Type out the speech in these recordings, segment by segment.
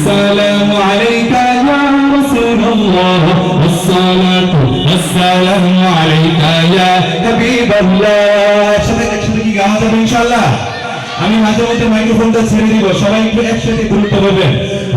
السلام عليك يا رسول الله الصلاة والسلام عليك يا حبيب الله একসাথে কি গাওয়া যাবে ইনশাআল্লাহ আমি মাঝে মধ্যে মাইক্রোফোনটা ছেড়ে দিব সবাই একটু একসাথে গুরুত্ব পাবেন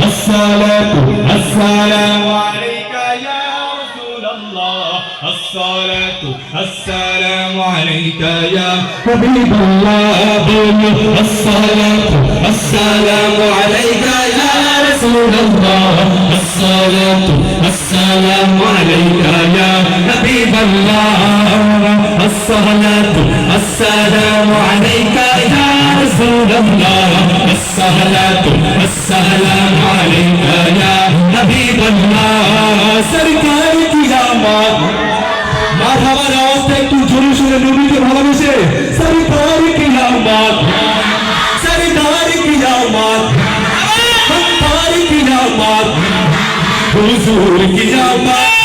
আসসালাতু আসসালামু আলাইকা ইয়া রাসূলুল্লাহ আসসালাতু আসসালামু আলাইকা ইয়া হাবিবাল্লাহ বলো আসসালাতু আসসালামু আলাইকা ইয়া রাসূলুল্লাহ আসসালাতু আসসালামু আলাইকা ইয়া হাবিবাল্লাহ আসসালাতু আসসালামু আলাইকা ইয়া رسول الله الصلاة والسلام عليك يا حبيب الله سرکار قیامت مرحبا راست একটু জোরে জোরে নবীকে ভালোবেসে সরকার কিয়ামত সরকার কিয়ামত সরকার কিয়ামত হুজুর কিয়ামত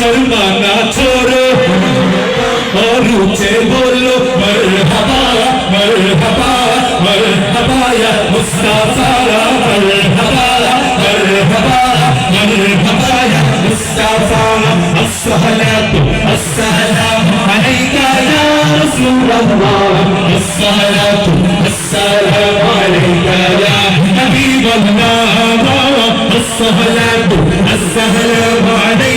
शर्मा ना छोड़ो और ऊंचे बोलो मरहबा मरहबा मरहबा या मुस्तफा मरहबा मरहबा मरहबा या मुस्तफा अस्सलातु अस्सलामु अलैका या रसूल अल्लाह अस्सलातु अस्सलामु अलैका या हबीब अल्लाह अस्सलातु अस्सलामु अलैका